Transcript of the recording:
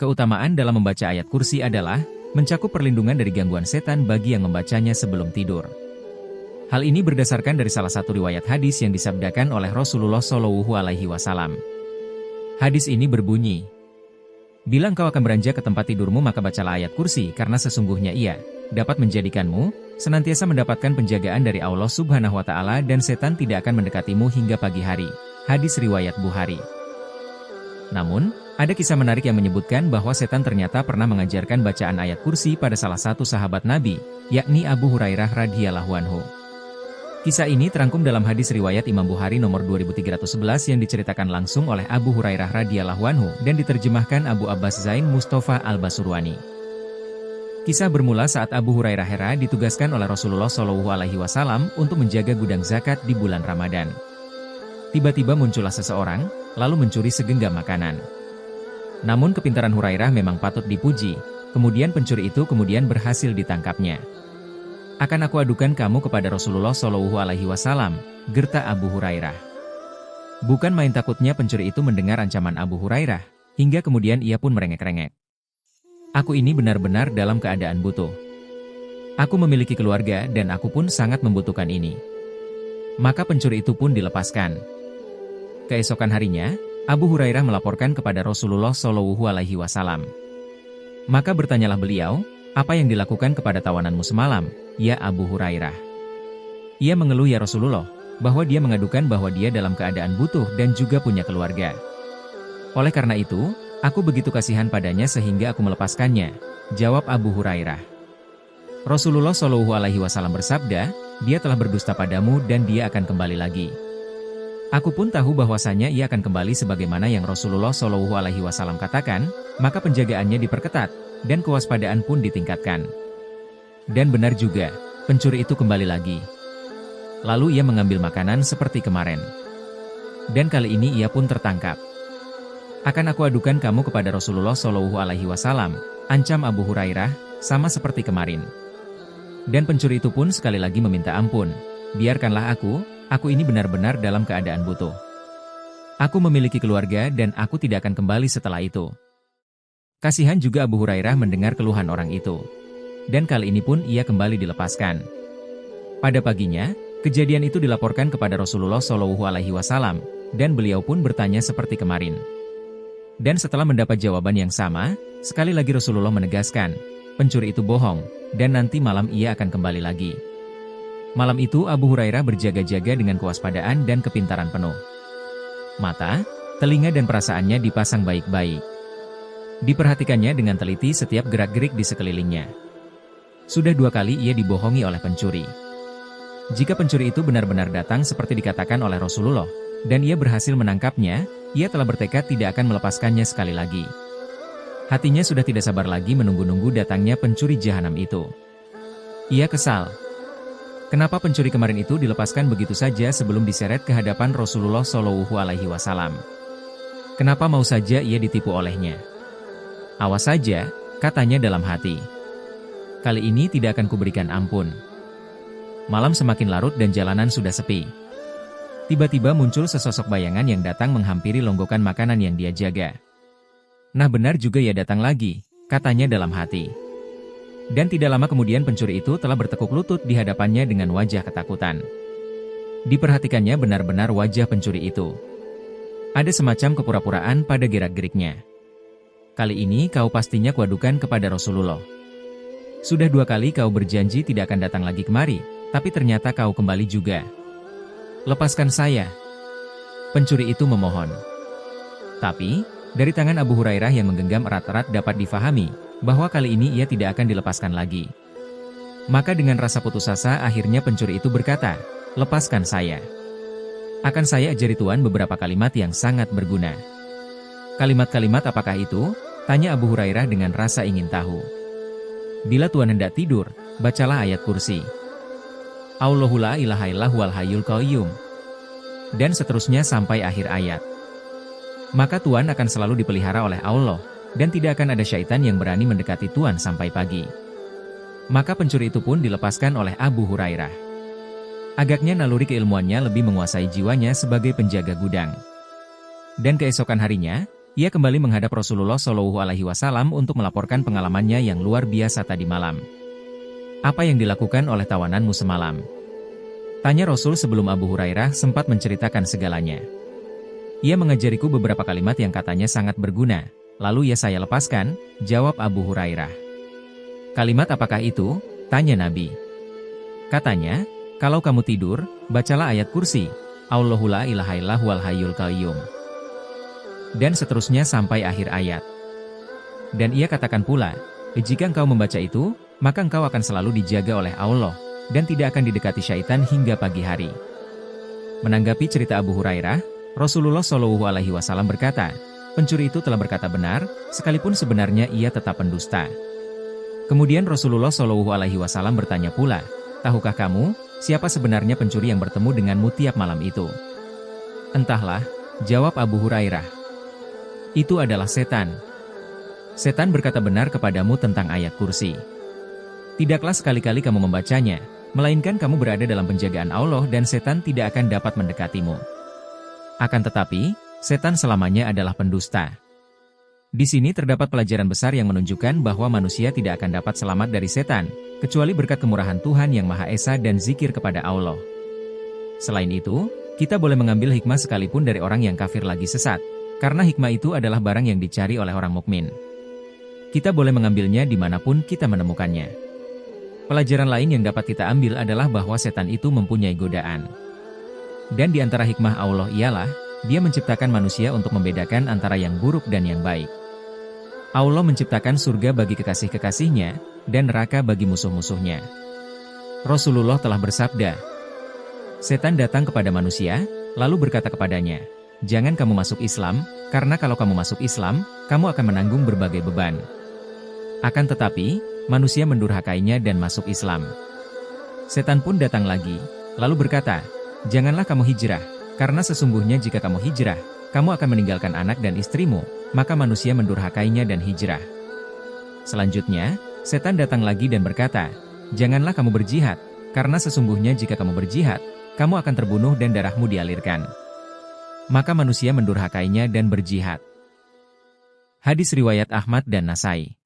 Keutamaan dalam membaca ayat kursi adalah mencakup perlindungan dari gangguan setan bagi yang membacanya sebelum tidur. Hal ini berdasarkan dari salah satu riwayat hadis yang disabdakan oleh Rasulullah Shallallahu Alaihi Wasallam. Hadis ini berbunyi, "Bila engkau akan beranjak ke tempat tidurmu maka bacalah ayat kursi karena sesungguhnya ia dapat menjadikanmu senantiasa mendapatkan penjagaan dari Allah Subhanahu wa Ta'ala dan setan tidak akan mendekatimu hingga pagi hari." Hadis riwayat Bukhari. Namun, ada kisah menarik yang menyebutkan bahwa setan ternyata pernah mengajarkan bacaan ayat kursi pada salah satu sahabat Nabi, yakni Abu Hurairah radhiyallahu anhu. Kisah ini terangkum dalam hadis riwayat Imam Bukhari nomor 2311 yang diceritakan langsung oleh Abu Hurairah radhiyallahu anhu dan diterjemahkan Abu Abbas Zain Mustafa Al-Basurwani. Kisah bermula saat Abu Hurairah Hera ditugaskan oleh Rasulullah Shallallahu Alaihi Wasallam untuk menjaga gudang zakat di bulan Ramadan. Tiba-tiba muncullah seseorang, lalu mencuri segenggam makanan. Namun kepintaran Hurairah memang patut dipuji, kemudian pencuri itu kemudian berhasil ditangkapnya. "Akan aku adukan kamu kepada Rasulullah Shallallahu Alaihi Wasallam," gerta Abu Hurairah. Bukan main takutnya pencuri itu mendengar ancaman Abu Hurairah, hingga kemudian ia pun merengek-rengek. "Aku ini benar-benar dalam keadaan butuh. Aku memiliki keluarga dan aku pun sangat membutuhkan ini." Maka pencuri itu pun dilepaskan. Keesokan harinya, Abu Hurairah melaporkan kepada Rasulullah Shallallahu Alaihi Wasallam. Maka bertanyalah beliau, "Apa yang dilakukan kepada tawananmu semalam, ya Abu Hurairah?" Ia mengeluh, "Ya Rasulullah, bahwa dia mengadukan bahwa dia dalam keadaan butuh dan juga punya keluarga. Oleh karena itu, aku begitu kasihan padanya sehingga aku melepaskannya," jawab Abu Hurairah. Rasulullah Shallallahu Alaihi Wasallam bersabda, "Dia telah berdusta padamu dan dia akan kembali lagi." Aku pun tahu bahwasanya ia akan kembali sebagaimana yang Rasulullah Shallallahu Alaihi Wasallam katakan, maka penjagaannya diperketat dan kewaspadaan pun ditingkatkan. Dan benar juga, pencuri itu kembali lagi. Lalu ia mengambil makanan seperti kemarin. Dan kali ini ia pun tertangkap. "Akan aku adukan kamu kepada Rasulullah Shallallahu Alaihi Wasallam," ancam Abu Hurairah, "sama seperti kemarin." Dan pencuri itu pun sekali lagi meminta ampun, "Biarkanlah aku ini benar-benar dalam keadaan butuh. Aku memiliki keluarga dan aku tidak akan kembali setelah itu." Kasihan juga Abu Hurairah mendengar keluhan orang itu. Dan kali ini pun ia kembali dilepaskan. Pada paginya, kejadian itu dilaporkan kepada Rasulullah Shallallahu Alaihi Wasallam, dan beliau pun bertanya seperti kemarin. Dan setelah mendapat jawaban yang sama, sekali lagi Rasulullah menegaskan, pencuri itu bohong, dan nanti malam ia akan kembali lagi. Malam itu Abu Hurairah berjaga-jaga dengan kewaspadaan dan kepintaran penuh. Mata, telinga dan perasaannya dipasang baik-baik. Diperhatikannya dengan teliti setiap gerak-gerik di sekelilingnya. Sudah 2 kali ia dibohongi oleh pencuri. Jika pencuri itu benar-benar datang seperti dikatakan oleh Rasulullah, dan ia berhasil menangkapnya, ia telah bertekad tidak akan melepaskannya sekali lagi. Hatinya sudah tidak sabar lagi menunggu-nunggu datangnya pencuri jahanam itu. Ia kesal. Kenapa pencuri kemarin itu dilepaskan begitu saja sebelum diseret ke hadapan Rasulullah Shallallahu Alaihi Wasallam? Kenapa mau saja ia ditipu olehnya? "Awas saja," katanya dalam hati. "Kali ini tidak akan kuberikan ampun." Malam semakin larut dan jalanan sudah sepi. Tiba-tiba muncul sesosok bayangan yang datang menghampiri longgokan makanan yang dia jaga. "Nah benar juga ia datang lagi," katanya dalam hati. Dan tidak lama kemudian pencuri itu telah bertekuk lutut di hadapannya dengan wajah ketakutan. Diperhatikannya benar-benar wajah pencuri itu. Ada semacam kepura-puraan pada gerak-geriknya. "Kali ini kau pastinya kuadukan kepada Rasulullah. Sudah 2 kali kau berjanji tidak akan datang lagi kemari, tapi ternyata kau kembali juga. Lepaskan saya." Pencuri itu memohon. Tapi, dari tangan Abu Hurairah yang menggenggam erat-erat dapat difahami, bahwa kali ini ia tidak akan dilepaskan lagi. Maka dengan rasa putus asa akhirnya pencuri itu berkata, "Lepaskan saya. Akan saya ajari Tuan beberapa kalimat yang sangat berguna." "Kalimat-kalimat apakah itu?" tanya Abu Hurairah dengan rasa ingin tahu. "Bila Tuan hendak tidur, bacalah ayat kursi. Allahu la ilaha illallah wal hayyul qayyum." Dan seterusnya sampai akhir ayat. Maka Tuan akan selalu dipelihara oleh Allah, dan tidak akan ada syaitan yang berani mendekati Tuan sampai pagi. Maka pencuri itu pun dilepaskan oleh Abu Hurairah. Agaknya naluri keilmuannya lebih menguasai jiwanya sebagai penjaga gudang. Dan keesokan harinya, Ia kembali menghadap Rasulullah Shallallahu Alaihi Wasallam untuk melaporkan pengalamannya yang luar biasa tadi malam. Apa yang dilakukan oleh tawananmu semalam? Tanya Rasul sebelum Abu Hurairah sempat menceritakan segalanya. Ia mengajariku beberapa kalimat yang katanya sangat berguna, lalu ya saya lepaskan, jawab Abu Hurairah. Kalimat apakah itu? Tanya Nabi. Katanya, kalau kamu tidur, bacalah ayat kursi, Allahu la ilaha illallah wal hayyul qayyum. Dan seterusnya sampai akhir ayat. Dan ia katakan pula, jika engkau membaca itu, maka engkau akan selalu dijaga oleh Allah, dan tidak akan didekati syaitan hingga pagi hari. Menanggapi cerita Abu Hurairah, Rasulullah Shallallahu Alaihi Wasallam berkata, pencuri itu telah berkata benar, sekalipun sebenarnya ia tetap pendusta. Kemudian Rasulullah Shallallahu Alaihi Wasallam bertanya pula, tahukah kamu, siapa sebenarnya pencuri yang bertemu denganmu tiap malam itu? Entahlah, jawab Abu Hurairah. Itu adalah setan. Setan berkata benar kepadamu tentang ayat kursi. Tidaklah sekali-kali kamu membacanya, melainkan kamu berada dalam penjagaan Allah dan setan tidak akan dapat mendekatimu. Akan tetapi, setan selamanya adalah pendusta. Di sini terdapat pelajaran besar yang menunjukkan bahwa manusia tidak akan dapat selamat dari setan, kecuali berkat kemurahan Tuhan yang Maha Esa dan zikir kepada Allah. Selain itu, kita boleh mengambil hikmah sekalipun dari orang yang kafir lagi sesat, karena hikmah itu adalah barang yang dicari oleh orang mukmin. Kita boleh mengambilnya dimanapun kita menemukannya. Pelajaran lain yang dapat kita ambil adalah bahwa setan itu mempunyai godaan. Dan di antara hikmah Allah ialah, Dia menciptakan manusia untuk membedakan antara yang buruk dan yang baik. Allah menciptakan surga bagi kekasih-kekasihnya, dan neraka bagi musuh-musuhnya. Rasulullah telah bersabda, setan datang kepada manusia, lalu berkata kepadanya, jangan kamu masuk Islam, karena kalau kamu masuk Islam, kamu akan menanggung berbagai beban. Akan tetapi, manusia mendurhakainya dan masuk Islam. Setan pun datang lagi, lalu berkata, janganlah kamu hijrah, karena sesungguhnya jika kamu hijrah, kamu akan meninggalkan anak dan istrimu, maka manusia mendurhakainya dan hijrah. Selanjutnya, setan datang lagi dan berkata, janganlah kamu berjihad, karena sesungguhnya jika kamu berjihad, kamu akan terbunuh dan darahmu dialirkan. Maka manusia mendurhakainya dan berjihad. Hadis riwayat Ahmad dan Nasai.